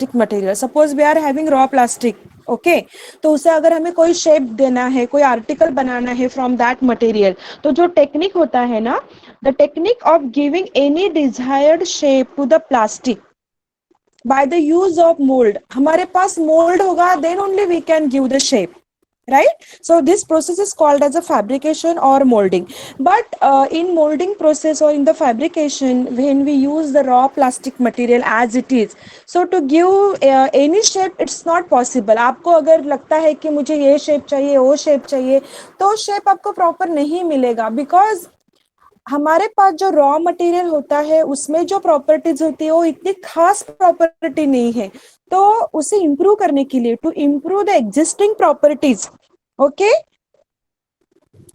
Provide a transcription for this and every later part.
Plastic material, suppose we are having raw plastic, okay, तो उसे अगर हमें कोई शेप देना है, कोई आर्टिकल बनाना है फ्रॉम दैट मटेरियल, तो जो टेक्निक होता है ना, the technique of giving any desired shape to the plastic by the use of mold, हमारे पास मोल्ड होगा, then only we can give the shape, right? So this process is called as a fabrication or molding. But in molding process or in the fabrication, when we use the raw plastic material as it is, so to give any shape it's not possible. आपको अगर लगता है कि मुझे ये shape चाहिए, वो shape चाहिए, तो शेप आपको प्रॉपर नहीं मिलेगा, बिकॉज हमारे पास जो रॉ मटेरियल होता है उसमें जो प्रॉपर्टीज होती है वो इतनी खास प्रॉपर्टी नहीं है, तो उसे इम्प्रूव करने के लिए, to improve the existing properties, okay,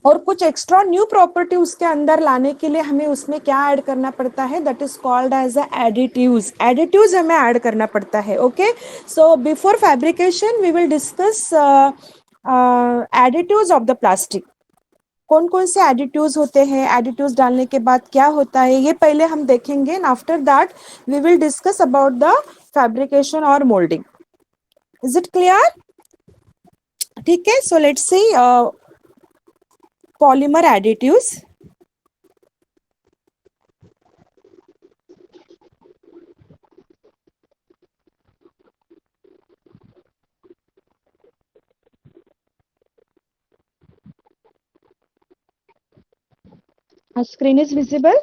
और कुछ एक्स्ट्रा न्यू प्रॉपर्टी उसके अंदर लाने के लिए हमें उसमें क्या ऐड करना पड़ता है, that is called as additives, additives हमें ऐड करना पड़ता है, okay. So before fabrication we will discuss additives of the plastic, कौन कौन से एडिटिव्स होते हैं, एडिटिव्स डालने के बाद क्या होता है, ये पहले हम देखेंगे, and after that we will discuss about the fabrication और मोल्डिंग। Is it clear? ठीक है, so let's see polymer additives. Screen is visible?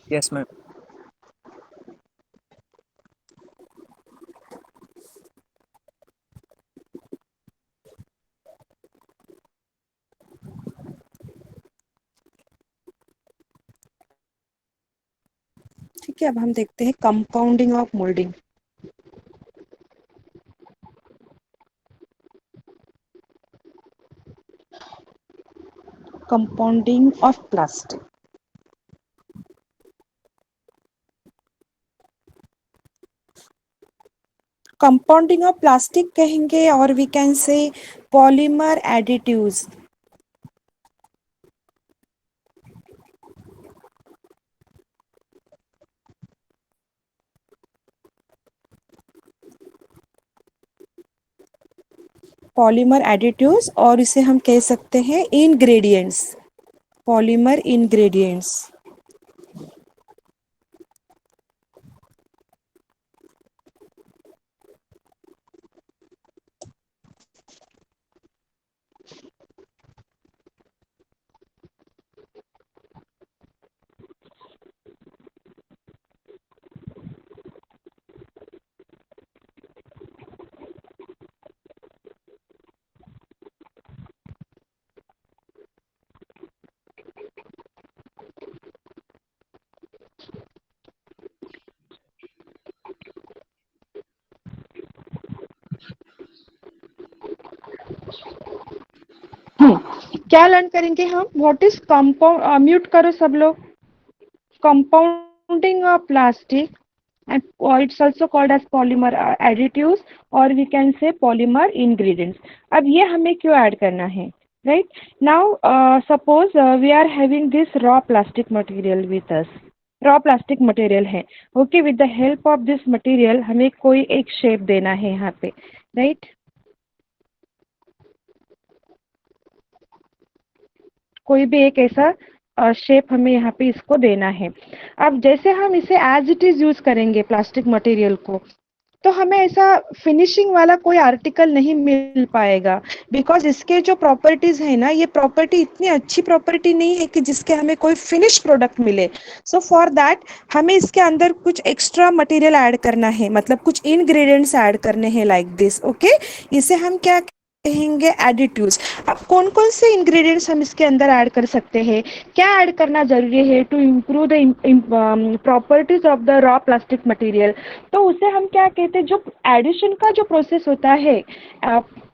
Yes, ma'am. ठीक है, अब हम देखते हैं compounding of molding. Compounding of plastic, compounding of plastic कहेंगे, और we can say polymer additives. Polymer additives, और इसे हम कह सकते हैं इंग्रेडिएंट्स, पॉलीमर इंग्रेडिएंट्स। क्या लर्न करेंगे हम, व्हाट इज कंपाउंड, म्यूट करो सब लोग, compounding of plastic and it's also called as polymer additives, or we can say polymer ingredients. अब ये हमें क्यों ऐड करना है, right? Now suppose we are having this raw plastic material with us, raw plastic material है, okay, with the help of this material हमें कोई एक शेप देना है यहाँ पे, राइट? कोई भी एक ऐसा शेप हमें यहाँ पे इसको देना है। अब जैसे हम इसे एज इट इज यूज करेंगे प्लास्टिक मटेरियल को, तो हमें ऐसा फिनिशिंग वाला कोई आर्टिकल नहीं मिल पाएगा, बिकॉज इसके जो प्रॉपर्टीज है ना, ये प्रॉपर्टी इतनी अच्छी प्रॉपर्टी नहीं है कि जिसके हमें कोई फिनिश प्रोडक्ट मिले। सो फॉर दैट हमें इसके अंदर कुछ एक्स्ट्रा मटेरियल ऐड करना है, मतलब कुछ इंग्रेडिएंट्स ऐड करने हैं लाइक दिस, ओके। इसे हम क्या कहेंगे, एडिटिव्स। अब कौन कौन से इंग्रेडिएंट्स हम इसके अंदर ऐड कर सकते हैं, क्या ऐड करना जरूरी है to improve the properties of the raw plastic material, तो उसे हम क्या कहते हैं, जो एडिशन का जो प्रोसेस होता है,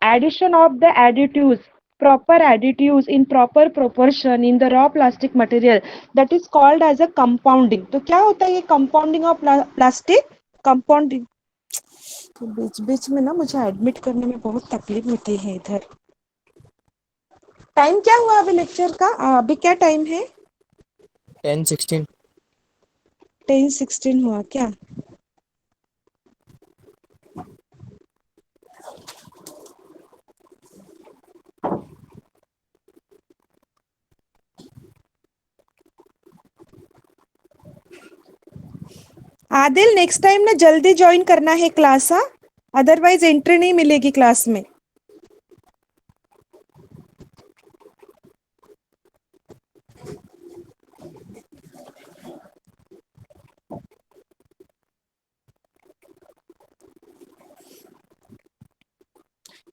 addition of the additives, proper additives in proper proportion in the raw plastic material, that is called as a compounding। तो क्या होता है ये compounding of plastic? compounding, तो बीच बीच में ना मुझे एडमिट करने में बहुत तकलीफ होती है इधर। टाइम क्या हुआ अभी लेक्चर का, अभी क्या टाइम है? 10:16. 10:16 हुआ क्या? आदिल नेक्स्ट टाइम ना जल्दी ज्वाइन करना है क्लास, हाँ, अदरवाइज एंट्री नहीं मिलेगी क्लास में।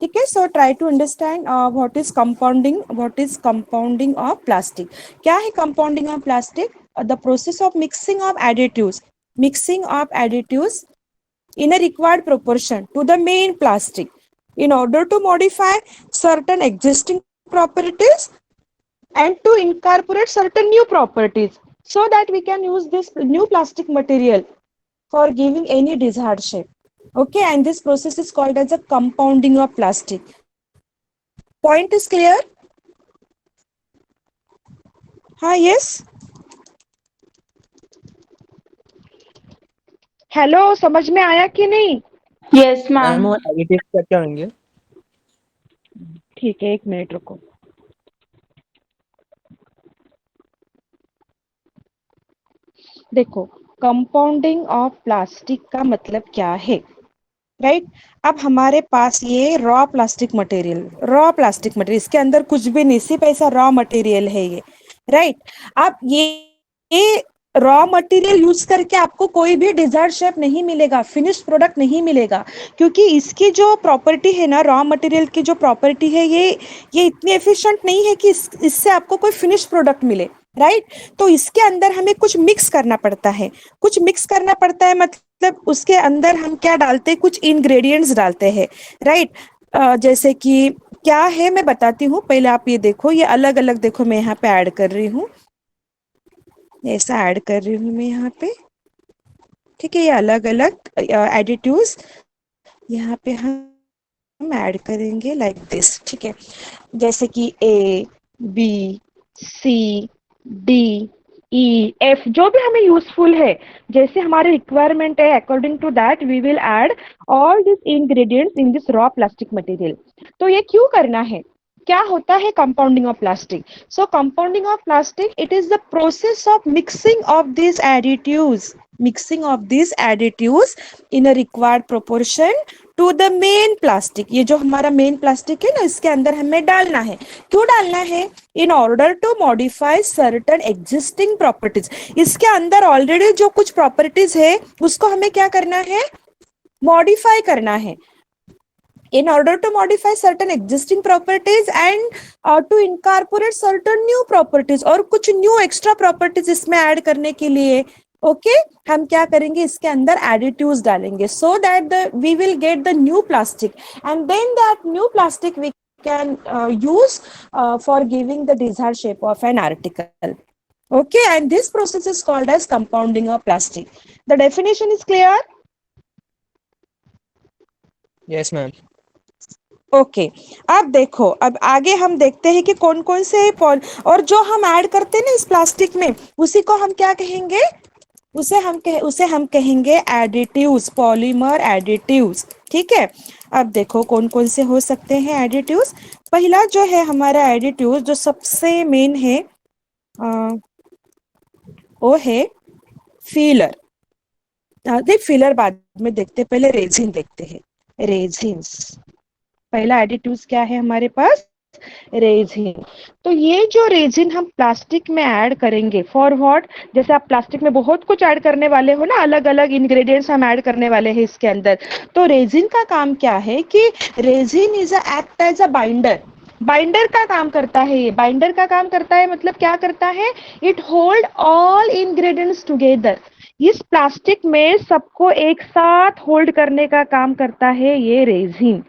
ठीक है, so try to understand what is compounding of plastic. क्या है compounding of plastic? The process of mixing of additives in a required proportion to the main plastic in order to modify certain existing properties and to incorporate certain new properties so that we can use this new plastic material for giving any desired shape. Okay, and this process is called as a compounding of plastic. Point is clear? हाँ, yes. Hello, समझ में आया कि नहीं? Yes ma'am. Ma'am वो additive क्या होंगे? ठीक है, एक मिनट रुको। देखो, कंपाउंडिंग ऑफ प्लास्टिक का मतलब क्या है, राइट? अब हमारे पास ये रॉ प्लास्टिक मटेरियल, इसके अंदर कुछ भी नहीं, सिर्फ ऐसा रॉ मटेरियल है ये, राइट? अब ये रॉ मटेरियल यूज करके आपको कोई भी डिजायर्ड शेप नहीं मिलेगा, फिनिश्ड प्रोडक्ट नहीं मिलेगा, क्योंकि इसकी जो प्रॉपर्टी है ना, रॉ मटेरियल की जो प्रॉपर्टी है, ये इतनी एफिशिएंट नहीं है कि इससे आपको कोई फिनिश्ड प्रोडक्ट मिले, राइट? तो इसके अंदर हमें कुछ मिक्स करना पड़ता है। मतलब उसके अंदर हम क्या डालते हैं, कुछ इंग्रेडिएंट्स डालते हैं, राइट? जैसे कि क्या है मैं बताती हूँ, पहले आप ये देखो, ये अलग अलग देखो, मैं यहाँ पे ऐड कर रही हूँ, ऐसा ऐड कर रही हूँ मैं यहाँ पे, ठीक है? ये अलग अलग एडिटिव्स यहाँ पे हम ऐड करेंगे लाइक दिस, ठीक है? जैसे कि A, B, C, D, E, F, जो भी हमें यूजफुल है, जैसे हमारे रिक्वायरमेंट है, according to that we will add all this ingredients in this raw plastic material. तो ये क्यों करना है? क्या होता है compounding of plastic? So compounding of plastic, it is the process of mixing of this additives in a required proportion to the main plastic. ये जो हमारा मेन प्लास्टिक है ना, इसके अंदर हमें डालना है। क्यों डालना है? In order to modify certain existing properties. इसके अंदर ऑलरेडी जो कुछ प्रॉपर्टीज है, उसको हमें क्या करना है? मॉडिफाई करना है। In order to modify certain existing properties and to incorporate certain new properties, और कुछ न्यू एक्स्ट्रा प्रॉपर्टीज इसमें ऐड करने के लिए, ओके, हम क्या करेंगे, इसके अंदर एडिटिव्स डालेंगे, so that we will get the new plastic, and then that new plastic we can use for giving the desired shape of an article. Okay, and this process is called as compounding of plastic. The definition is clear? Yes ma'am. Okay, अब देखो, अब आगे हम देखते हैं कि कौन कौन से और जो हम ऐड करते हैं ना इस प्लास्टिक में, उसी को हम क्या कहेंगे? उसे हम कहेंगे एडिटिव्स, पॉलीमर एडिटिव्स, ठीक है? अब देखो कौन कौन से हो सकते हैं एडिटिव्स। पहला जो है हमारा एडिटिव, जो सबसे मेन है, वो है फीलर। देख, फीलर बाद में देखते, पहले रेजिन देखते हैं। रेजिन्स, पहला एडिटिव्स क्या है हमारे पास? रेजिन। तो ये जो रेजिन हम प्लास्टिक में ऐड करेंगे, फॉर व्हाट? जैसे आप प्लास्टिक में बहुत कुछ ऐड करने वाले हो ना, अलग अलग इंग्रेडिएंट्स हम ऐड करने वाले हैं इसके अंदर। तो रेजिन का काम क्या है कि resin is act as a binder का काम करता है। ये बाइंडर का काम करता है, मतलब क्या करता है? It hold all ingredients together. इस प्लास्टिक में सबको एक साथ होल्ड करने का काम करता है ये रेजिन।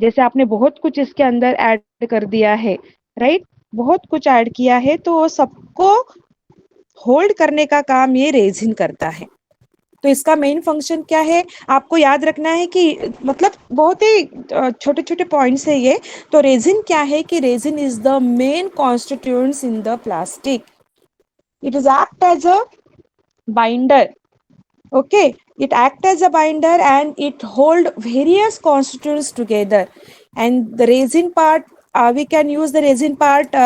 जैसे आपने बहुत कुछ इसके अंदर ऐड कर दिया है, राइट? बहुत कुछ ऐड किया है, तो सबको होल्ड करने का काम ये रेजिन करता है। तो इसका मेन फंक्शन क्या है, आपको याद रखना है कि मतलब बहुत ही छोटे छोटे पॉइंट्स है ये। तो रेजिन क्या है कि resin is the main constituents in the plastic. It is act as a binder. Okay, it act as a binder and it hold various constituents together, and the resin part, we can use the resin part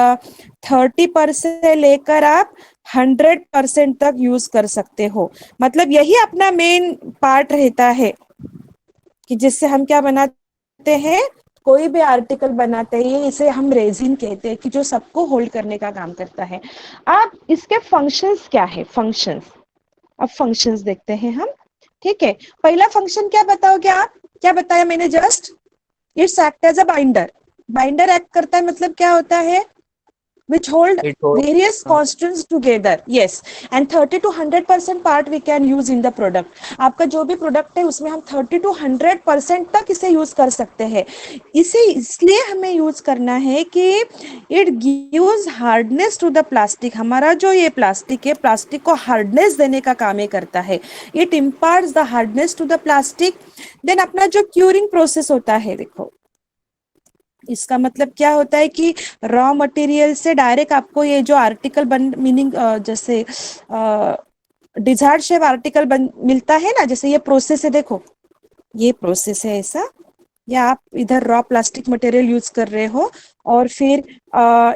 30% से लेकर आप 100% तक use कर सकते हो। मतलब यही अपना मेन पार्ट रहता है कि जिससे हम क्या बनाते हैं, कोई भी आर्टिकल बनाते हैं, इसे हम रेजिन कहते हैं कि जो सबको होल्ड करने का काम करता है। अब इसके फंक्शंस क्या है, फंक्शंस, अब फंक्शंस देखते हैं हम। ठीक है, पहला फंक्शन क्या बताओगे आप, क्या बताया मैंने just, it's act as a binder. Binder act करता है मतलब क्या होता है, which hold It holds. various constants together, yes, and 30 to 100% part we can use in the product। आपका जो भी प्रोडक्ट है उसमें हम 30 to 100% तक इसे यूज कर सकते हैं। इसे इसलिए हमें यूज करना है कि it gives hardness to the plastic. हमारा जो ये प्लास्टिक है, प्लास्टिक को हार्डनेस देने का काम ये करता है। It imparts the hardness to the plastic. Then अपना जो क्यूरिंग प्रोसेस होता है, देखो इसका मतलब क्या होता है कि रॉ मटेरियल से डायरेक्ट आपको ये जो आर्टिकल बन, मीनिंग जैसे डिजायर्ड शेप आर्टिकल बन मिलता है ना, जैसे ये प्रोसेस है, देखो ये प्रोसेस है ऐसा, या आप इधर रॉ प्लास्टिक मटेरियल यूज कर रहे हो और फिर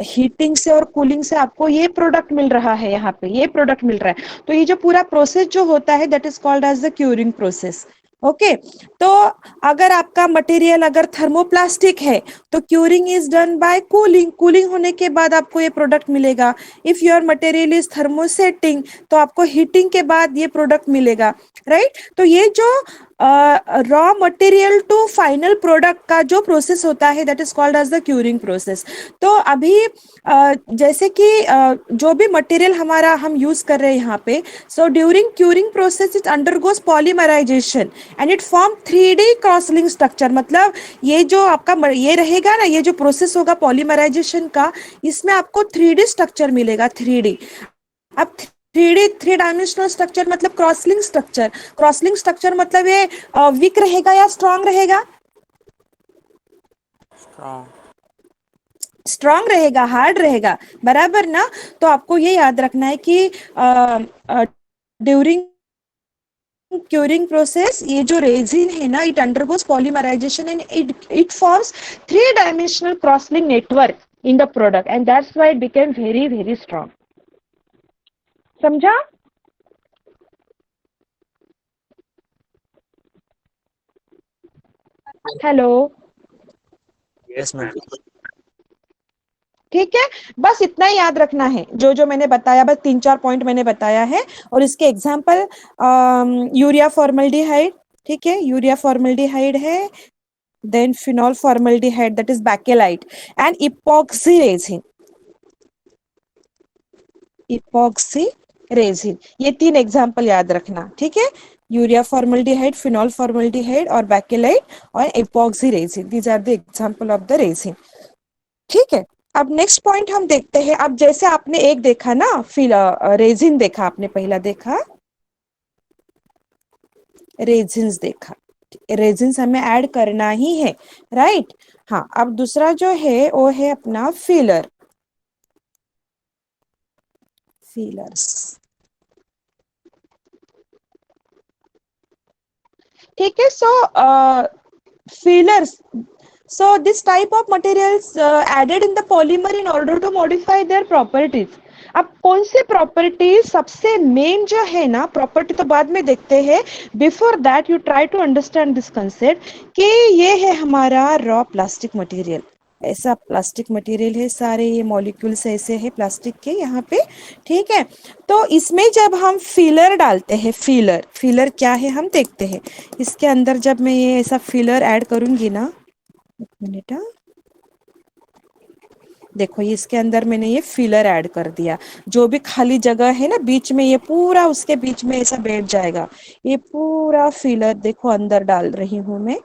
हीटिंग से और कूलिंग से आपको ये प्रोडक्ट मिल रहा है, यहाँ पे ये प्रोडक्ट मिल रहा है। तो ये जो पूरा प्रोसेस जो होता है that is called as the curing process. Okay, तो अगर आपका मटेरियल अगर थर्मोप्लास्टिक है तो curing is done by cooling. Cooling होने के बाद आपको ये प्रोडक्ट मिलेगा। If your material is thermosetting तो आपको हीटिंग के बाद ये प्रोडक्ट मिलेगा, राइट। तो ये जो raw material to final product का जो प्रोसेस होता है that is called as the curing process. तो अभी जैसे कि जो भी मटेरियल हमारा हम यूज कर रहे हैं यहाँ पे, so during curing process it undergoes polymerisation and it form 3D crosslink structure. मतलब ये जो आपका ये रहेगा ना, ये जो प्रोसेस होगा पॉलीमराइजेशन का, इसमें आपको 3D स्ट्रक्चर मिलेगा, 3D। अब 3D, 3 डायमेंशनल स्ट्रक्चर मतलब क्रॉसलिंक स्ट्रक्चर। क्रॉसलिंक स्ट्रक्चर मतलब ये वीक रहेगा या स्ट्रांग रहेगा, Strong. स्ट्रांग रहेगा, हार्ड रहेगा, बराबर ना। तो आपको ये याद रखना है कि ड्यूरिंग क्यूरिंग प्रोसेस ये जो रेजिन है ना, it undergoes polymerisation and it forms 3 dimensional crosslink network in the product and that's why it became very very strong. समझा? Hello, Yes, ma'am. ठीक है, बस इतना ही याद रखना है, जो जो मैंने बताया, बस 3-4 पॉइंट मैंने बताया है। और इसके एग्जाम्पल यूरिया फॉर्मल्डिहाइड, ठीक है, यूरिया फॉर्मल्डिहाइड है, then phenol formaldehyde that is bakelite, and epoxy resin. Epoxy resin, ये 3 एग्जाम्पल याद रखना, ठीक है। यूरिया फॉर्मल्डिहाइड, फिनॉल फॉर्मल्डिहाइड और बैकेलाइट और epoxy resin, these are the example of the resin. ठीक है, अब नेक्स्ट पॉइंट हम देखते हैं। अब जैसे आपने एक देखा ना, फिर रेजिन देखा, आपने पहला देखा रेजिन्स देखा, रेजिन्स हमें ऐड करना ही है, राइट। हाँ, अब दूसरा जो है वो है अपना फिलर, फिलर्स। ठीक है, सो fillers, so this type of materials added in the polymer in order to modify their properties। अब कौन से प्रॉपर्टी सबसे मेन जो है ना, प्रॉपर्टी तो बाद में देखते हैं, before that you try to understand this concept कि ये है हमारा रॉ प्लास्टिक मटेरियल। ऐसा प्लास्टिक मटेरियल है, सारे ये मॉलिक्यूल्स ऐसे है प्लास्टिक के यहाँ पे, ठीक है। तो इसमें जब हम फिलर डालते हैं, फिलर, फिलर क्या है हम देखते हैं। इसके अंदर जब मैं ये ऐसा फिलर ऐड करूंगी ना, एक मिनट, देखो ये इसके अंदर मैंने ये फिलर ऐड कर दिया। जो भी खाली जगह है ना बीच में, ये पूरा उसके बीच में ऐसा बैठ जाएगा। ये पूरा फिलर देखो अंदर डाल रही हूं मैं,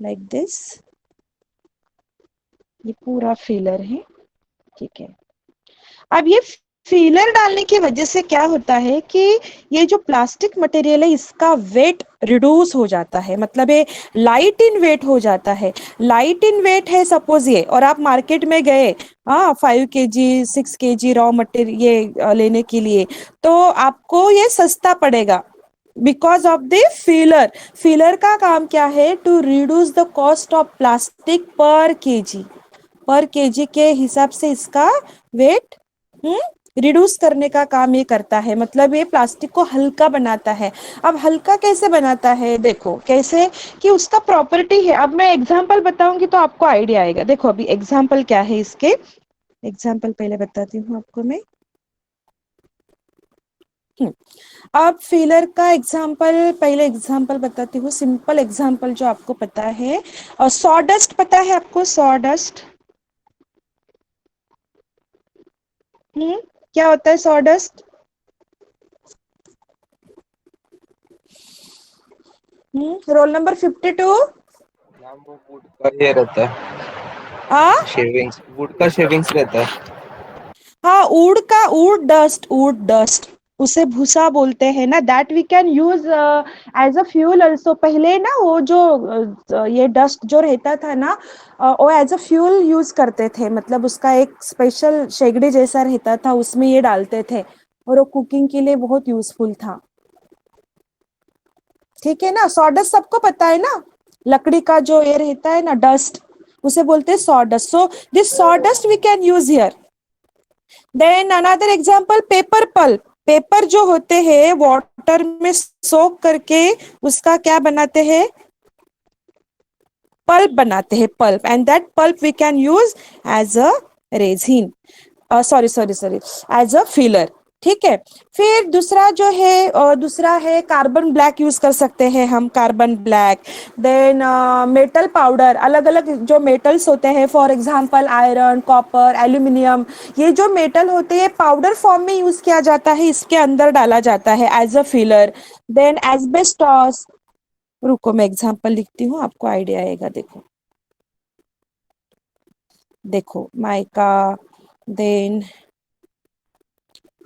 लाइक दिस, ये पूरा फिलर है, ठीक है। अब ये फीलर डालने की वजह से क्या होता है कि ये जो प्लास्टिक मटेरियल है इसका वेट रिड्यूस हो जाता है, मतलब ये लाइट इन वेट हो जाता है। लाइट इन वेट है सपोज ये, और आप मार्केट में गए 5 kg 6 kg रॉ मटेरियल ये लेने के लिए, तो आपको ये सस्ता पड़ेगा because of the filler. Filler का काम क्या है, to reduce the cost of plastic per KG, per KG के हिसाब से इसका वेट रिड्यूस करने का काम ये करता है, मतलब ये प्लास्टिक को हल्का बनाता है। अब हल्का कैसे बनाता है, देखो कैसे, कि उसका प्रॉपर्टी है। अब मैं एग्जांपल बताऊंगी तो आपको आइडिया आएगा। देखो अभी एग्जांपल क्या है इसके, एग्जांपल पहले बताती हूँ आपको मैं। हम्म, अब फिलर का एग्जांपल, पहले एग्जांपल बताती हूँ, सिंपल एग्जांपल जो आपको पता है। और सॉडस्ट पता है आपको, सॉडस्ट? क्या होता है सॉडस्ट? Roll number 52। नाम वो वुड का ये रहता है, आ शेविंग्स, वुड का शेविंग्स रहता है। हाँ, वुड डस्ट, उसे भूसा बोलते हैं ना, that we can use as a fuel also. पहले ना वो जो ये डस्ट जो रहता था ना, वो एज अ फ्यूल यूज करते थे, मतलब उसका एक स्पेशल शेगड़ी जैसा रहता था, उसमें ये डालते थे और वो कुकिंग के लिए बहुत यूजफुल था। ठीक है ना, सॉडस्ट सबको पता है ना, लकड़ी का जो ये रहता है ना डस्ट, उसे बोलते हैं sawdust. So this sawdust we can use here. Then another example, paper pulp. Paper जो होते हैं वाटर में सोक करके उसका क्या बनाते हैं, पल्प बनाते हैं, pulp, and that pulp we can use as a resin, sorry sorry sorry, as a filler. ठीक है। फिर दूसरा जो है, दूसरा है कार्बन ब्लैक यूज कर सकते हैं हम, carbon black. Then metal powder, अलग अलग जो मेटल्स होते हैं, for example iron, copper, aluminium, ये जो मेटल होते हैं पाउडर फॉर्म में यूज किया जाता है, इसके अंदर डाला जाता है as a filler. Then asbestos, रुको मैं एग्जांपल लिखती हूँ, आपको आइडिया आएगा। देखो देखो, mica, then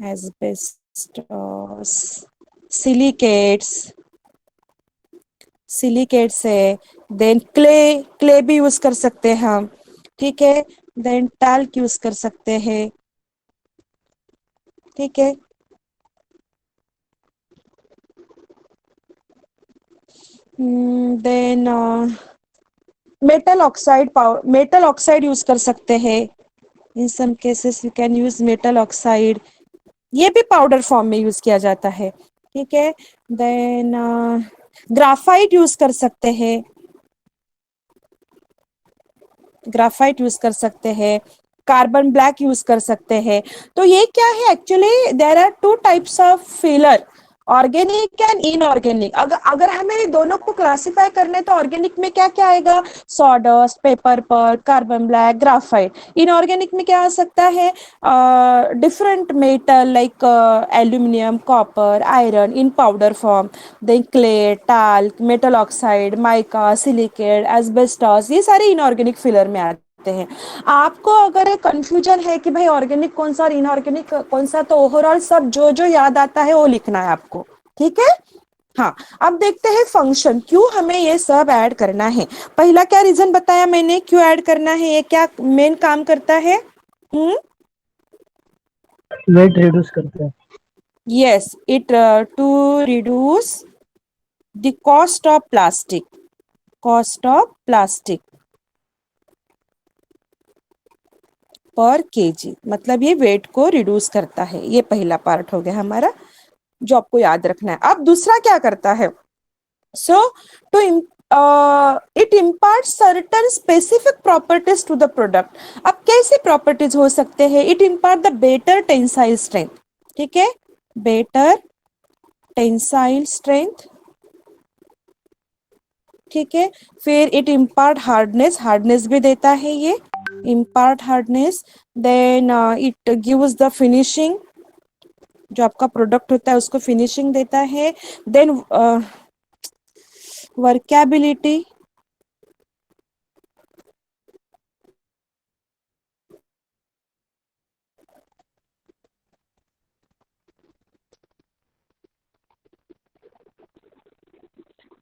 asbestos, silicates, silicates है। देन क्ले, क्ले भी यूज कर सकते हैं हम। ठीक है। देन टैल्क यूज कर सकते हैं। ठीक है। Then metal oxide, power metal oxide use कर सकते हैं। In some cases you can use metal oxide, ये भी पाउडर फॉर्म में यूज किया जाता है। ठीक है। देन ग्राफाइट यूज कर सकते हैं, ग्राफाइट यूज कर सकते हैं, कार्बन ब्लैक यूज कर सकते हैं। तो ये क्या है, actually there are two types of filler, organic and inorganic. अगर अगर हमें दोनों को क्लासिफाई करने तो ऑर्गेनिक में क्या क्या आएगा, sawdust, paper pulp, carbon black, graphite. Inorganic में क्या आ सकता है, different metal like aluminium, copper, iron in powder form, then clay, talc, metal oxide, mica, silicate, asbestos, ये सारे इनऑर्गेनिक फिलर में आते हैं। आपको अगर कंफ्यूजन है कि भाई ऑर्गेनिक कौन सा और इनऑर्गेनिक कौन सा, तो ओवरऑल सब जो जो याद आता है वो लिखना है आपको। ठीक है। हाँ, अब देखते हैं फंक्शन, क्यों हमें ये सब ऐड करना है। पहला क्या रीजन बताया मैंने, क्यों ऐड करना है, ये क्या मेन काम करता है? हम्म, वेट रिड्यूस करते हैं। yes, it to reduce the cost of plastic, cost of plastic पर केजी, मतलब ये वेट को रिड्यूस करता है। ये पहला पार्ट हो गया हमारा जो आपको याद रखना है। अब दूसरा क्या करता है, so to it impart certain specific properties to the product. अब कैसे प्रॉपर्टीज हो सकते हैं, it impart the better tensile strength. ठीक है, बेटर टेंसाइल स्ट्रेंथ। ठीक है। फिर इट इम्पार्ट हार्डनेस, हार्डनेस भी देता है ये, impart hardness. Then it gives the finishing, जो आपका प्रोडक्ट होता है उसको फिनिशिंग देता है। देन वर्केबिलिटी,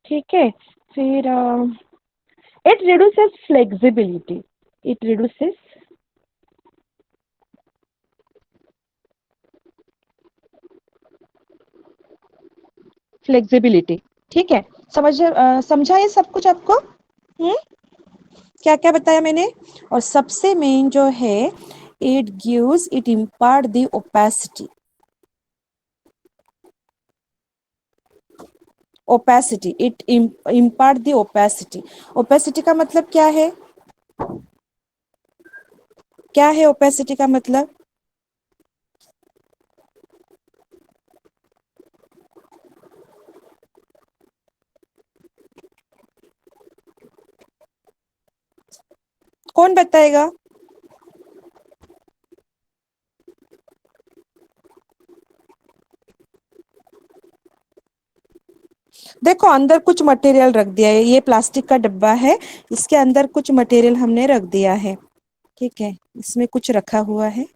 ठीक है। फिर it reduces flexibility, it reduces flexibility. ठीक है, समझा ये सब कुछ आपको? हम्म, क्या क्या बताया मैंने? और सबसे मेन जो है, it impart the opacity. Opacity, it impart the opacity. Opacity का मतलब क्या है? क्या है ओपेसिटी का मतलब? कौन बताएगा? देखो अंदर कुछ मटेरियल रख दिया है, ये प्लास्टिक का डब्बा है, इसके अंदर कुछ मटेरियल हमने रख दिया है, ठीक है, इसमें कुछ रखा हुआ है,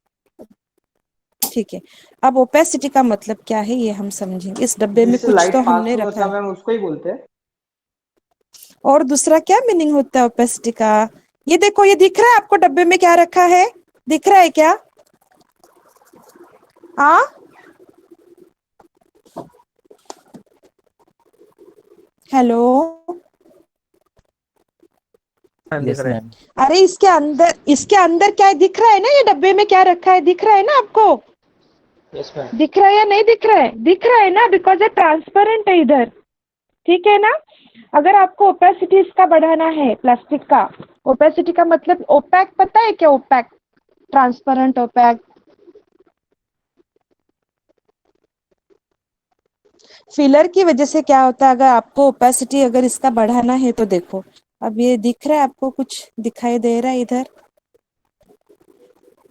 ठीक है। अब ओपेसिटी का मतलब क्या है ये हम समझेंगे। इस डब्बे में जिससे कुछ तो लाइट पास हमने हो रखा होता है। मैम, उसको ही बोलते हैं। और दूसरा क्या मीनिंग होता है ओपेसिटी का? ये देखो, ये दिख रहा है आपको डब्बे में क्या रखा है? दिख रहा है क्या? हाँ, हेलो। मैम दिख यस रहा है। मैम। अरे इसके अंदर क्या है दिख रहा है ना? ये डब्बे में क्या रखा है दिख रहा है ना आपको? Yes ma'am. दिख रहा है या नहीं दिख रहा है? दिख रहा है ना, बिकॉज ये ट्रांसपेरेंट है इधर, ठीक है ना? अगर आपको ओपेसिटी इसका बढ़ाना है प्लास्टिक का, ओपेसिटी का मतलब ओपैक, पता है क्या ओपैक? Transparent, OPEC. फिलर की वजह से क्या होता है, अगर आपको ओपेसिटी अगर इसका बढ़ाना है तो देखो, अब ये दिख रहा है आपको? कुछ दिखाई दे रहा है इधर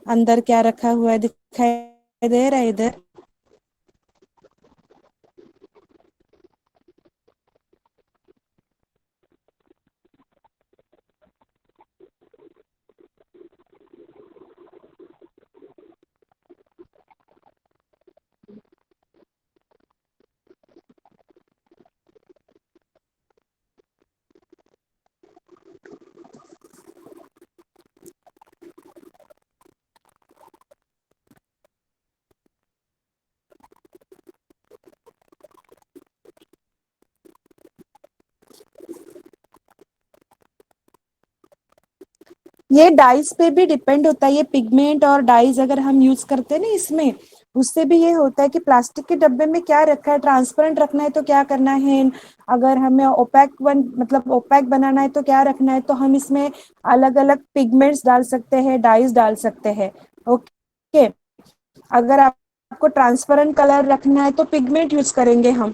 अंदर क्या रखा हुआ है? दिखाई दे रहा है इधर? ये डाइस पे भी डिपेंड होता है, ये पिगमेंट और डाइस अगर हम यूज करते हैं ना इसमें, उससे भी ये होता है कि प्लास्टिक के डब्बे में क्या रखा है, ट्रांसपेरेंट रखना है तो क्या करना है, अगर हमें ओपैक बनाना है तो क्या रखना है, तो हम इसमें अलग अलग पिगमेंट्स डाल सकते हैं, डाइस डाल सकते हैं, ओके। अगर आपको ट्रांसपेरेंट कलर रखना है तो पिगमेंट यूज करेंगे हम,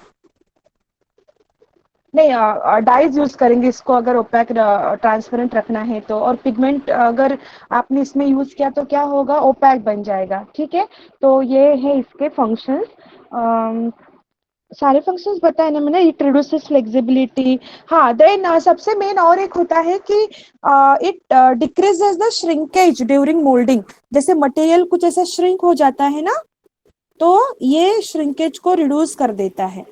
नहीं डाइज यूज करेंगे इसको, अगर ओपैक ट्रांसपेरेंट रखना है तो। और पिगमेंट अगर आपने इसमें यूज किया तो क्या होगा, ओपैक बन जाएगा, ठीक है। तो ये है इसके फंक्शंस। सारे फंक्शंस बताए ना मैंने। इट रिड्यूसेस फ्लेक्सिबिलिटी, हाँ। देन सबसे मेन और एक होता है कि it decreases the shrinkage during moulding. जैसे मटेरियल कुछ ऐसा श्रिंक हो जाता है ना, तो ये श्रिंकेज को रिड्यूस कर देता है।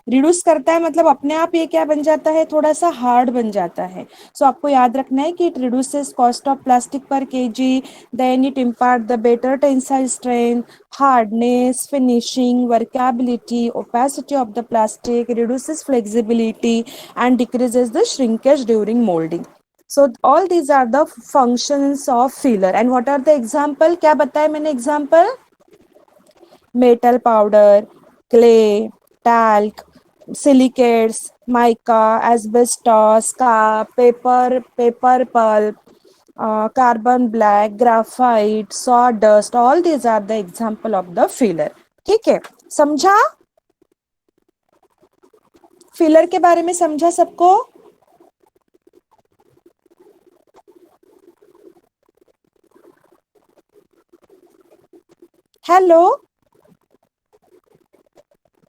रिड्यूस करता है मतलब अपने आप ये क्या बन जाता है, थोड़ा सा हार्ड बन जाता है। सो आपको याद रखना है कि it reduces cost of plastic per KG, then it impart the better tensile strength, hardness, finishing, workability, opacity of the plastic, reduces flexibility and decreases the shrinkage during molding. So all these are the functions of filler. And what are the example? क्या बताया मैंने example? Metal powder, clay, talc, silicates, mica, asbestos, paper pulp, carbon black, graphite, sawdust, all these are the example of the filler. ठीक है, समझा? Filler के बारे में समझा सबको? हेलो,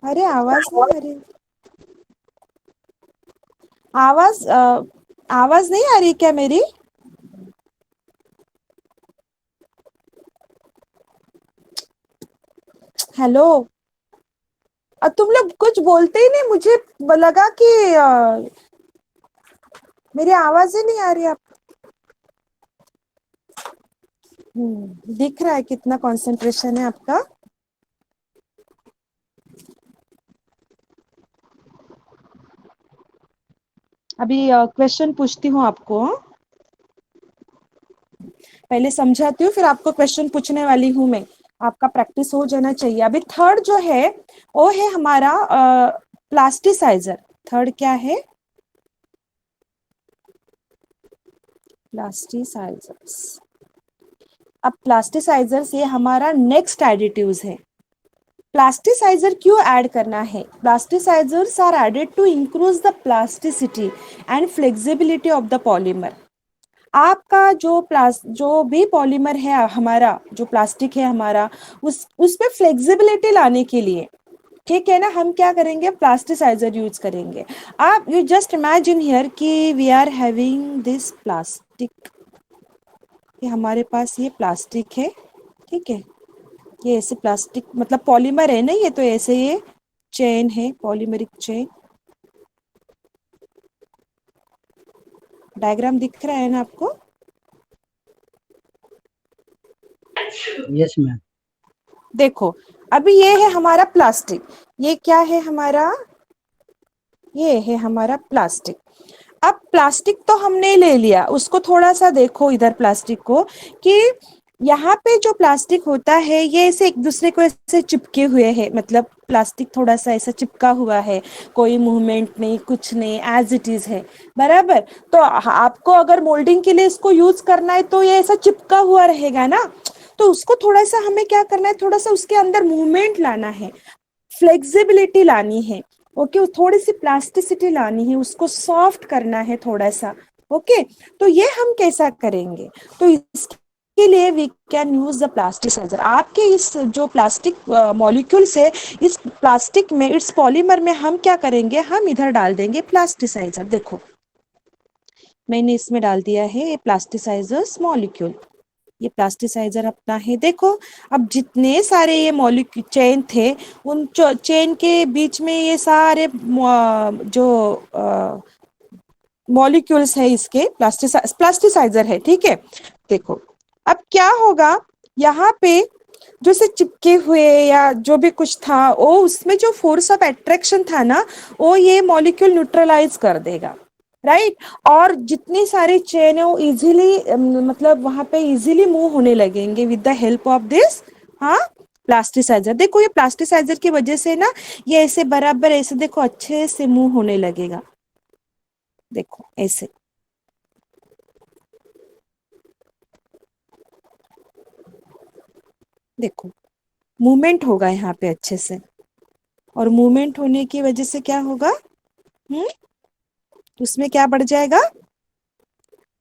अरे आवाज नहीं आ रही। आवाज आवाज नहीं आ रही क्या मेरी? हेलो, तुम लोग कुछ बोलते ही नहीं, मुझे लगा कि मेरी आवाज ही नहीं आ रही। आप दिख रहा है कितना कंसंट्रेशन है आपका। अभी क्वेश्चन पूछती हूँ आपको। पहले समझाती हूँ, फिर आपको क्वेश्चन पूछने वाली हूँ मैं, आपका प्रैक्टिस हो जाना चाहिए। अभी थर्ड जो है वो है हमारा प्लास्टिसाइजर। थर्ड क्या है? प्लास्टिसाइजर्स। अब प्लास्टिसाइजर्स ये हमारा नेक्स्ट एडिटिव्स है। प्लास्टिसाइजर क्यों ऐड करना है? Plasticizers are added to increase the plasticity and flexibility of the polymer. आपका जो भी पॉलीमर है हमारा, जो प्लास्टिक है हमारा, उस पे फ्लेक्सिबिलिटी लाने के लिए, ठीक है ना, हम क्या करेंगे? प्लास्टिसाइजर यूज करेंगे। आप यू जस्ट इमेजिन हियर कि we are having this plastic, ये हमारे पास ये प्लास्टिक है, ठीक है, ये ऐसे प्लास्टिक मतलब पॉलीमर है ना, ये तो ऐसे ये चेन है, पॉलीमरिक चेन। डायग्राम दिख रहा है ना आपको? Yes ma'am. देखो, अभी ये है हमारा प्लास्टिक, ये क्या है हमारा? ये है हमारा प्लास्टिक। अब प्लास्टिक तो हमने ले लिया, उसको थोड़ा सा देखो इधर प्लास्टिक को, कि यहाँ पे जो प्लास्टिक होता है ये ऐसे एक दूसरे को ऐसे चिपके हुए है, मतलब प्लास्टिक थोड़ा सा ऐसा चिपका हुआ है, कोई मूवमेंट नहीं, कुछ नहीं, एज इट इज है, बराबर। तो आपको अगर मोल्डिंग के लिए इसको यूज करना है तो ये ऐसा चिपका हुआ रहेगा ना, तो उसको थोड़ा सा हमें क्या करना है, थोड़ा सा उसके अंदर मूवमेंट लाना है, फ्लेक्सिबिलिटी लानी है, ओके, थोड़ी सी प्लास्टिसिटी लानी है, उसको सॉफ्ट करना है थोड़ा सा, ओके। तो ये हम कैसा करेंगे? तो इसके लिए we can use the plasticizer. आपके इस जो प्लास्टिक मॉलिक्यूल्स है, इस प्लास्टिक में, इस पॉलीमर में हम क्या करेंगे? हम इधर डाल देंगे प्लास्टिसाइजर। देखो, मैंने इसमें डाल दिया है ये प्लास्टिसाइजर्स मॉलिक्यूल, ये प्लास्टिसाइजर अपना है। देखो, अब जितने सारे ये मॉलिक्यूल चेन थे, उन चेन के बीच में ये सारे जो मॉलिक्यूल्स है इसके, प्लास्टिसाइजर है, ठीक है। देखो, अब क्या होगा, यहाँ पे जो से चिपके हुए या जो भी कुछ था, वो उसमें जो फोर्स ऑफ अट्रैक्शन था ना, वो ये मॉलिक्यूल न्यूट्रलाइज कर देगा, राइट। और जितनी सारी चेन है वो इजीली, मतलब वहां पे इजीली मूव होने लगेंगे with the help of this, हाँ, प्लास्टिसाइजर। देखो, ये प्लास्टिसाइजर की वजह से ना ये ऐसे बराबर ऐसे देखो अच्छे से मूव होने लगेगा। देखो ऐसे, देखो मूवमेंट होगा यहाँ पे अच्छे से, और मूवमेंट होने की वजह से क्या होगा? हम्म, उसमें क्या बढ़ जाएगा?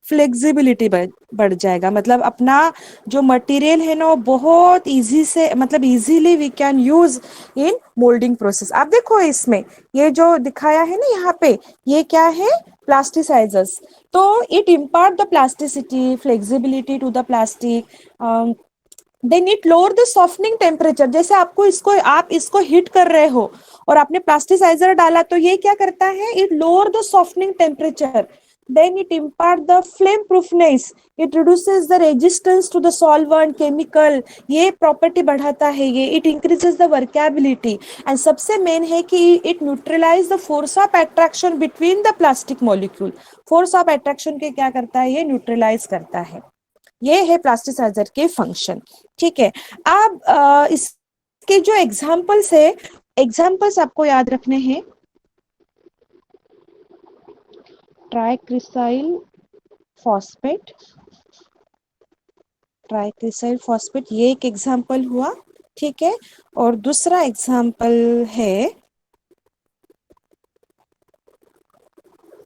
फ्लेक्सिबिलिटी बढ़ जाएगा, मतलब अपना जो मटेरियल है ना वो बहुत इजी से, मतलब easily we can use in moulding process. आप देखो इसमें ये जो दिखाया है ना यहाँ पे, ये क्या है? प्लास्टिसाइजर्स। तो it impart the plasticity, flexibility to the plastic, then it lower the softening temperature. जैसे आपको इसको, आप इसको हीट कर रहे हो और आपने प्लास्टिसाइजर डाला, तो ये क्या करता है? It lower the softening temperature, then it impart the flame proofness, it reduces the resistance to the solvent chemical, ये प्रॉपर्टी बढ़ाता है ये, it increases the workability, and सबसे मेन है कि it neutralize the force of attraction between the plastic molecule। force of attraction के क्या करता है? ये न्यूट्रलाइज करता है। ये है प्लास्टिसाइजर के फंक्शन, ठीक है। अब इसके जो एग्जाम्पल्स है, एग्जाम्पल्स आपको याद रखने हैं। ट्राइक्रिसाइल फॉस्फेट, ट्राइक्रिसाइल फॉस्फेट ये एक एग्जाम्पल हुआ, ठीक है। और दूसरा एग्जाम्पल है,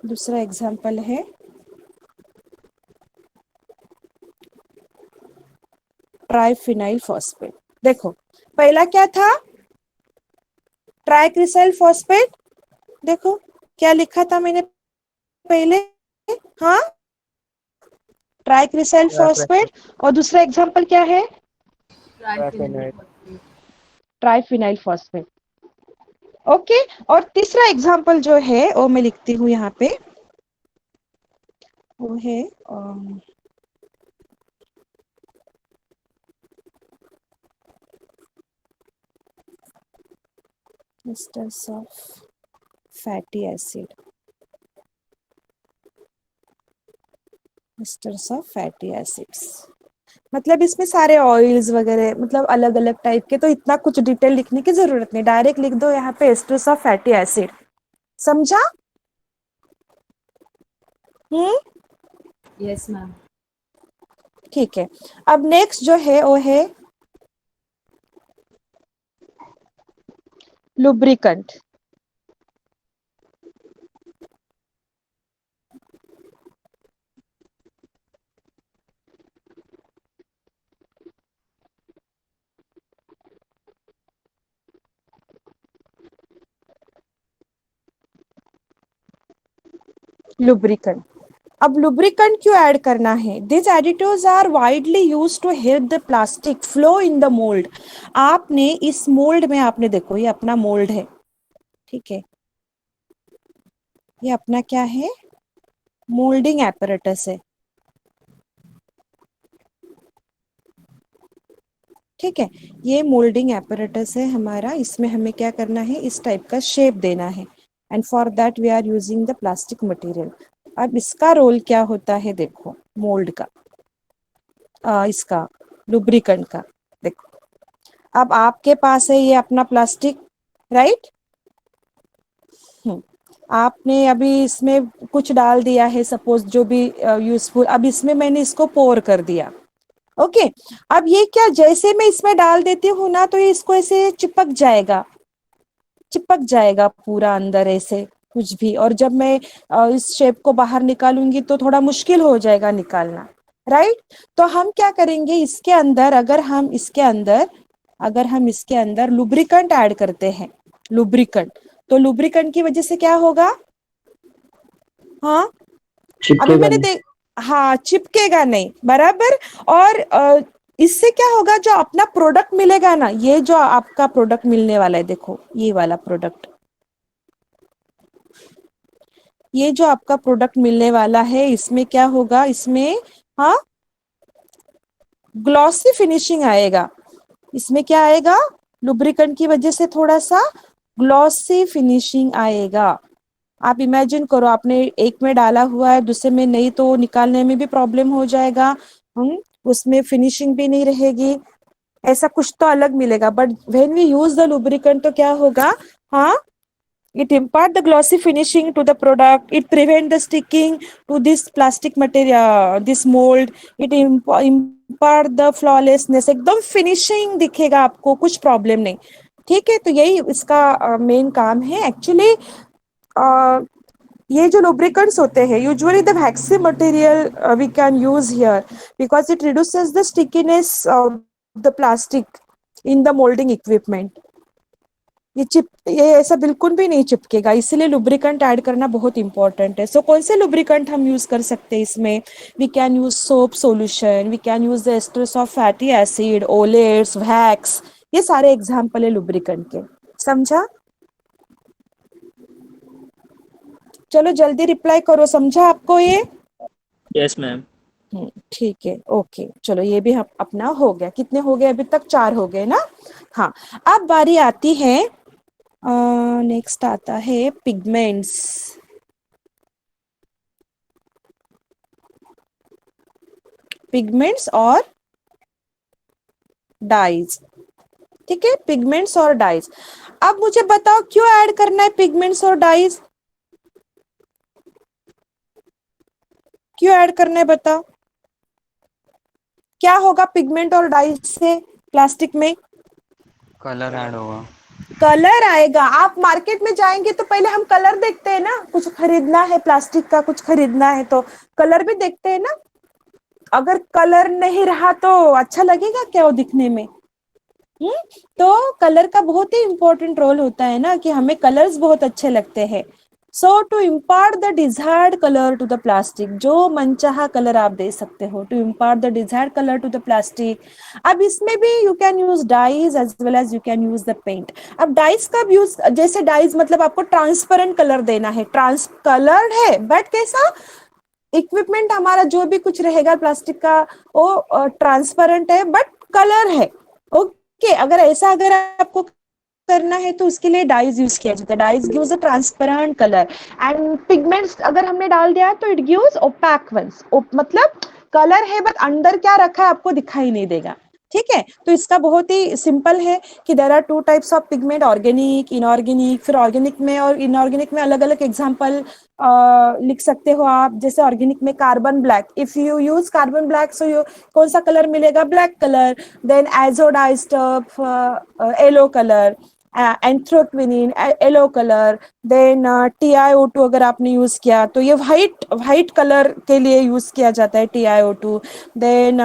दूसरा एग्जाम्पल है ट्राइफिनाइल फॉस्फेट। देखो, पहला क्या था? ट्राइक्रिसाइल फॉस्फेट। देखो क्या लिखा था मैंने पहले, हाँ, ट्राइक्रिसाइल फॉस्फेट। और दूसरा एग्जाम्पल क्या है? Triphenyl phosphate, okay. और तीसरा एग्जाम्पल जो है वो मैं लिखती हूँ यहाँ पे, वो है esters of fatty acid, esters of fatty acids। मतलब इसमें सारे ऑयल्स वगैरह मतलब अलग अलग टाइप के, तो इतना कुछ डिटेल लिखने की जरूरत नहीं, डायरेक्ट लिख दो यहाँ पे एस्टर्स ऑफ फैटी एसिड। समझा? Hmm, yes ma'am. ठीक है। अब नेक्स्ट जो है वो है लुब्रिकेंट। लुब्रिकेंट, अब लुब्रिकेंट क्यों ऐड करना है? This additives are widely used to help the plastic flow in the mould. आपने इस मोल्ड में, आपने देखो ये अपना मोल्ड है, ठीक है, ये अपना क्या है? मोल्डिंग एपरेटस है, ठीक है। ये मोल्डिंग एपरेटस है हमारा, इसमें हमें क्या करना है? इस टाइप का शेप देना है, and for that we are using the plastic material. अब इसका रोल क्या होता है देखो, मोल्ड का, इसका लुब्रिकेंट का। देखो, अब आपके पास है ये अपना प्लास्टिक, राइट? आपने अभी इसमें कुछ डाल दिया है, सपोज जो भी यूजफुल, अब इसमें मैंने इसको पोर कर दिया, ओके। अब ये क्या, जैसे मैं इसमें डाल देती हूँ ना, तो ये इसको ऐसे चिपक जाएगा, चिपक जाएगा पूरा अंदर ऐसे कुछ भी, और जब मैं इस शेप को बाहर निकालूंगी तो थोड़ा मुश्किल हो जाएगा निकालना, राइट? तो हम क्या करेंगे, इसके अंदर अगर हम इसके अंदर लुब्रिकेंट ऐड करते हैं, लुब्रिकेंट, तो लुब्रिकेंट की वजह से क्या होगा? हाँ, अभी चिपकेगा मैंने नहीं। देख, हाँ चिपकेगा नहीं, बराबर। और इससे क्या होगा, जो अपना प्रोडक्ट मिलेगा ना, ये जो आपका प्रोडक्ट मिलने वाला है, देखो ये वाला प्रोडक्ट, ये जो आपका प्रोडक्ट मिलने वाला है, इसमें क्या होगा? इसमें हाँ ग्लॉसी फिनिशिंग आएगा। इसमें क्या आएगा? लुब्रिकेंट की वजह से थोड़ा सा ग्लॉसी फिनिशिंग आएगा। आप इमेजिन करो, आपने एक में डाला हुआ है, दूसरे में नहीं, तो निकालने में भी प्रॉब्लम हो जाएगा, उसमें फिनिशिंग भी नहीं रहेगी, ऐसा कुछ तो अलग मिलेगा। But when we use the lubricant तो क्या होगा? हाँ, it impart the glossy finishing to the product, it prevent the sticking to this plastic material, this mold, it impart the flawlessness, एकदम फिनिशिंग दिखेगा आपको, कुछ प्रॉब्लम नहीं, ठीक है। तो यही इसका मेन काम है एक्चुअली। ये जो lubricants होते हैं, usually the waxy material we can use here because it reduces the stickiness of the plastic in the moulding equipment. ये ऐसा बिल्कुल भी नहीं चिपकेगा, इसलिए लुब्रिकेंट ऐड करना बहुत इंपॉर्टेंट है। सो कौन से लुब्रिकेंट हम यूज कर सकते हैं इसमें? We can use soap solution, we can use the esters of fatty acid, oleates, wax, ये सारे एग्जांपल है लुब्रिकेंट के। समझा? चलो जल्दी रिप्लाई करो, समझा आपको ये? Yes ma'am. ठीक है, ओके, चलो ये भी हम अपना हो गया। कितने हो गए अभी तक? 4 हो गए ना? हाँ, अब बारी आती है, नेक्स्ट आता है पिगमेंट्स। पिगमेंट्स और डाइज, ठीक है, पिगमेंट्स और डाइज। अब मुझे बताओ क्यों ऐड करना है पिगमेंट्स और डाइज? क्यों ऐड करना है बताओ? क्या होगा पिगमेंट और डाइज से प्लास्टिक में? कलर ऐड होगा। कलर आएगा। आप मार्केट में जाएंगे तो पहले हम कलर देखते हैं ना, कुछ खरीदना है प्लास्टिक का, कुछ खरीदना है तो कलर भी देखते हैं ना। अगर कलर नहीं रहा तो अच्छा लगेगा क्या वो दिखने में? तो कलर का बहुत ही इंपॉर्टेंट रोल होता है ना, कि हमें कलर्स बहुत अच्छे लगते हैं। So to impart the desired colour to the plastic, जो मनचाहा कलर आप दे सकते हो, to impart the desired colour to the plastic. अब इसमें भी you can use dyes as well as you can use the paint. अब डाइज का यूज, जैसे डाइज मतलब आपको ट्रांसपेरेंट कलर देना है, ट्रांस कलर्ड है बट कैसा? इक्विपमेंट हमारा जो भी कुछ रहेगा प्लास्टिक का वो ट्रांसपेरेंट है बट कलर है, ओके। अगर आपको करना है तो उसके लिए डाइज यूज किया जाता है। Dyes gives a transparent colour, and pigments अगर हमने डाल दिया तो इट गिव्स ओपैक वंस, मतलब कलर है बट अंदर क्या रखा है आपको दिखाई नहीं देगा, ठीक है। तो इसका बहुत ही सिंपल है कि there are two types of pigment, organic, inorganic. फिर ऑर्गेनिक में और इनऑर्गेनिक में अलग अलग एग्जांपल लिख सकते हो आप। जैसे ऑर्गेनिक में carbon black, if you use carbon black so you कौन सा कलर मिलेगा, black colour. Then azodized yellow colour, anthraquinone yellow colour. Then TiO2 अगर आपने यूज किया तो ये व्हाइट कलर के लिए यूज किया जाता है TiO2। देन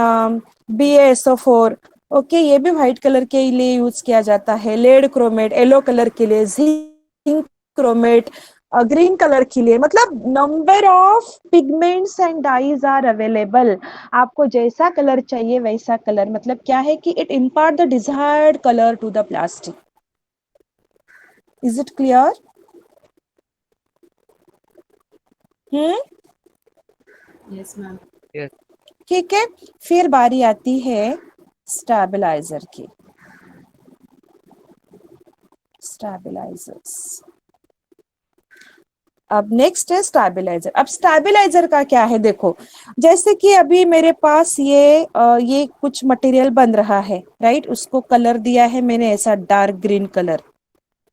BaSO4, ओके, ये भी व्हाइट कलर के लिए यूज किया जाता है। लेड क्रोमेट येलो कलर के लिए, जिंक क्रोमेट ग्रीन कलर के लिए। मतलब number of pigments and dyes are available. आपको जैसा कलर चाहिए वैसा कलर, मतलब क्या है कि it impart the desired colour to the plastic. Is it clear? Yes, ma'am. Yes. ठीक है, फिर बारी आती है स्टेबलाइजर की। स्टेबलाइजर्स, अब नेक्स्ट है स्टेबलाइजर। अब स्टेबलाइजर का क्या है, देखो जैसे कि अभी मेरे पास ये कुछ मटेरियल बन रहा है, राइट। उसको कलर दिया है मैंने ऐसा डार्क ग्रीन कलर,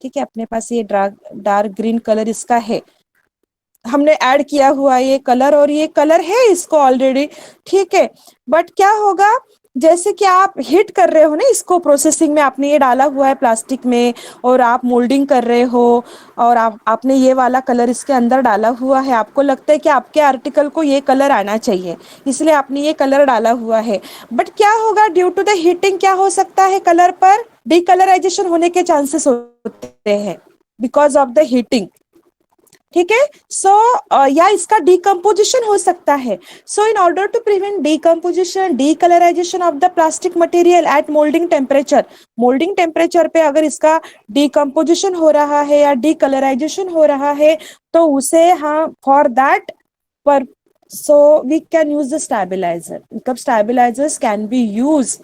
ठीक है। अपने पास ये डार्क ग्रीन कलर इसका है, हमने ऐड किया हुआ ये कलर, और ये कलर है इसको ऑलरेडी, ठीक है। बट क्या होगा, जैसे कि आप हीट कर रहे हो ना इसको, प्रोसेसिंग में आपने ये डाला हुआ है प्लास्टिक में और आप मोल्डिंग कर रहे हो, और आपने ये वाला कलर इसके अंदर डाला हुआ है। आपको लगता है कि आपके आर्टिकल को ये कलर आना चाहिए, इसलिए आपने ये कलर डाला हुआ है। बट क्या होगा, ड्यू टू द हीटिंग क्या हो सकता है, कलर पर डिकलराइजेशन होने के चांसेस होते हैं बिकॉज ऑफ द हीटिंग, ठीक है। सो या इसका डिकम्पोजिशन हो सकता है। So in order to prevent decomposition, decolourization of the plastic material at moulding temperature, moulding temperature पे अगर इसका डिकम्पोजिशन हो रहा है या डीकलराइजेशन हो रहा है तो उसे हाँ फॉर दैट पर so we can use the stabilizer. मतलब stabilizers can be use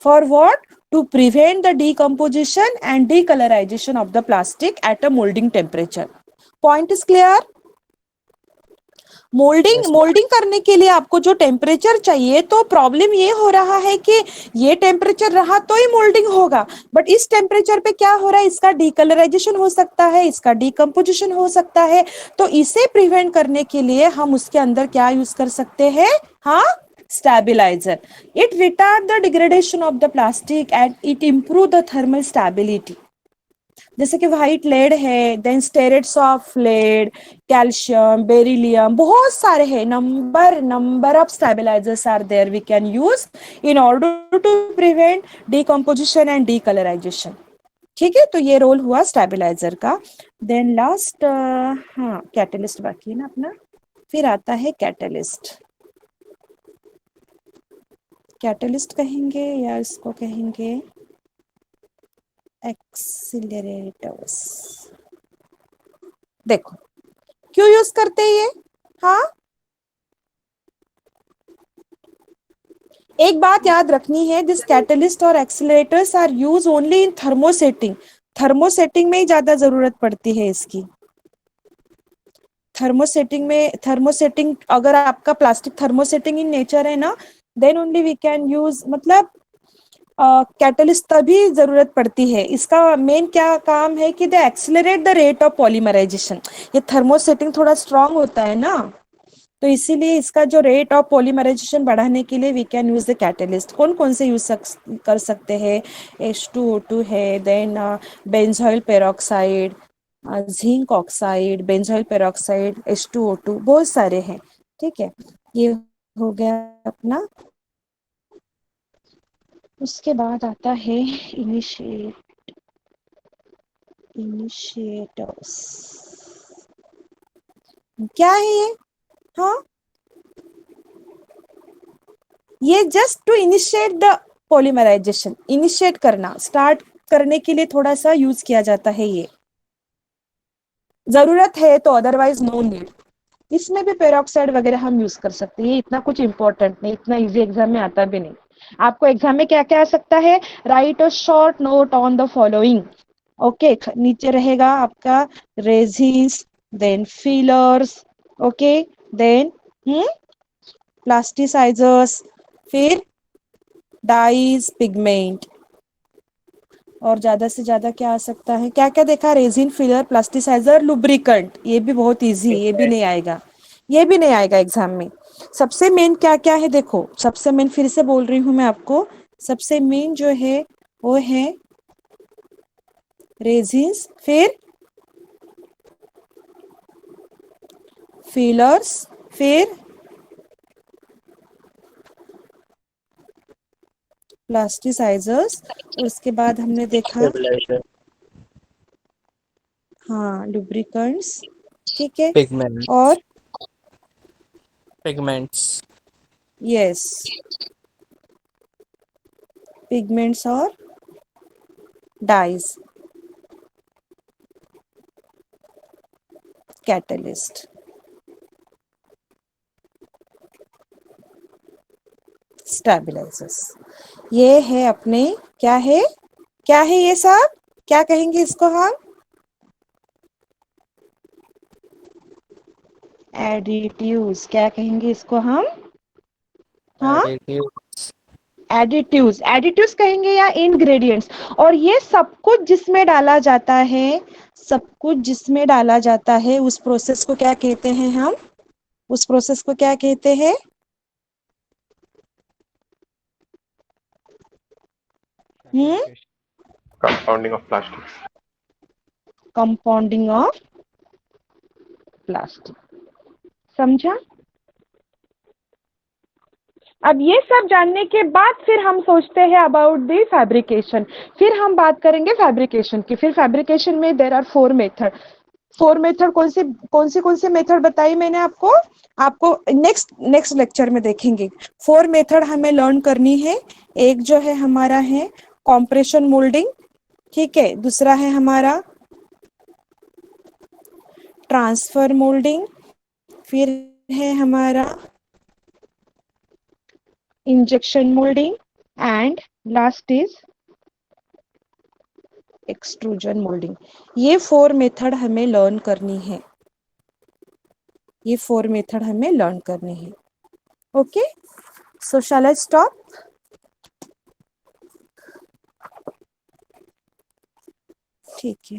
for what, to prevent the decomposition and decolorization of the plastic at a molding temperature. Point is clear? Moulding करने के लिए आपको जो temperature चाहिए, तो problem ये हो रहा है कि ये टेम्परेचर रहा तो ही मोल्डिंग होगा, बट इस टेम्परेचर पे क्या हो रहा है, इसका डीकलराइजेशन हो सकता है, इसका डीकम्पोजिशन हो सकता है। तो इसे प्रिवेंट करने के लिए हम उसके अंदर क्या यूज कर सकते हैं, हाँ, stabilizer. It retard the degradation of the plastic and it improve the thermal stability. जैसे कि व्हाइट लेड है, then stearates of lead, calcium, beryllium, बहुत सारे हैं, number of stabilizers are there we can use in order to prevent decomposition and decolourization, ठीक है। तो ये रोल हुआ स्टेबलाइजर का। देन लास्ट हाँ कैटलिस्ट बाकी है ना अपना, फिर आता है कैटलिस्ट। कैटलिस्ट कहेंगे या इसको कहेंगे एक्सीलरेटर्स। देखो क्यों यूज करते हैं ये, हाँ एक बात याद रखनी है, दिस कैटलिस्ट और accelerators are use only in thermosetting. Thermosetting में ही ज्यादा जरूरत पड़ती है इसकी। थर्मोसेटिंग अगर आपका प्लास्टिक थर्मोसेटिंग इन नेचर है ना, then only we can use, मतलब कैटलिस्ट तभी जरूरत पड़ती है। इसका मेन क्या काम है कि they accelerate the rate of polymerization. ये थर्मोसेटिंग थोड़ा स्ट्रांग होता है ना, तो इसीलिए इसका जो रेट ऑफ पॉलीमराइजेशन बढ़ाने के लिए we can use the catalyst. कौन कौन से यूज कर सकते हैं, H2O2 है, then benzoyl peroxide, zinc oxide, benzoyl peroxide, H2O2, बहुत सारे हैं, ठीक है। ये हो गया अपना। उसके बाद आता है इनिशिएटर्स। क्या है ये, हाँ ये just to initiate the polymerization, initiate करना, स्टार्ट करने के लिए थोड़ा सा यूज किया जाता है ये, जरूरत है तो, अदरवाइज नो नीड। इसमें भी पेरोक्साइड वगैरह हम यूज कर सकते हैं, ये इतना कुछ इंपॉर्टेंट नहीं, इतना इजी एग्जाम में आता भी नहीं। आपको एग्जाम में क्या क्या आ सकता है, write a short note on the following, okay नीचे रहेगा आपका resins, then fillers, okay then plasticizers, फिर डाइज, पिगमेंट, और ज्यादा से ज्यादा क्या आ सकता है? क्या क्या देखा? Resin, filler, plasticizer, lubricant. ये भी बहुत इजी, ये भी नहीं आएगा, ये भी नहीं आएगा एग्जाम में। सबसे मेन क्या क्या है देखो, सबसे मेन फिर से बोल रही हूँ मैं आपको, सबसे मेन जो है वो है रेजिन्स, फिर फिलर्स, फिर प्लास्टिसाइजर्स, और उसके बाद हमने देखा स्टेबलाइजर, हाँ लुब्रिकेंट्स, ठीक है, पिगमेंट, और पिगमेंट्स, यस पिगमेंट्स और डाइज, कैटलिस्ट, स्टेबलाइजर्स। ये है अपने, क्या है, क्या है ये सब, क्या कहेंगे इसको हम? एडिटिव्स। क्या कहेंगे इसको हम? हाँ, एडिटिव, एडिटिव्स, एडिटिव्स कहेंगे या इंग्रेडिएंट्स। और ये सब कुछ जिसमें डाला जाता है, सब कुछ जिसमें डाला जाता है, उस प्रोसेस को क्या कहते हैं हम? उस प्रोसेस को क्या कहते हैं? Compounding of plastics. Compounding of plastic. समझा? अब ये सब जानने के बाद फिर हम सोचते हैं अबाउट द फैब्रिकेशन। फिर हम बात करेंगे फैब्रिकेशन की। फिर फैब्रिकेशन में देर आर 4 मेथड। 4 मेथड कौन से मेथड बताई मैंने आपको? आपको नेक्स्ट नेक्स्ट लेक्चर में देखेंगे। 4 मेथड हमें लर्न करनी है। एक जो है हमारा है कॉम्प्रेशन मोल्डिंग, ठीक है। दूसरा है हमारा ट्रांसफर मोल्डिंग, फिर है हमारा injection moulding, and last is extrusion moulding. ये 4 मेथड हमें लर्न करनी है, ये 4 मेथड हमें लर्न करनी है। Okay, so shall I stop? ठीक है।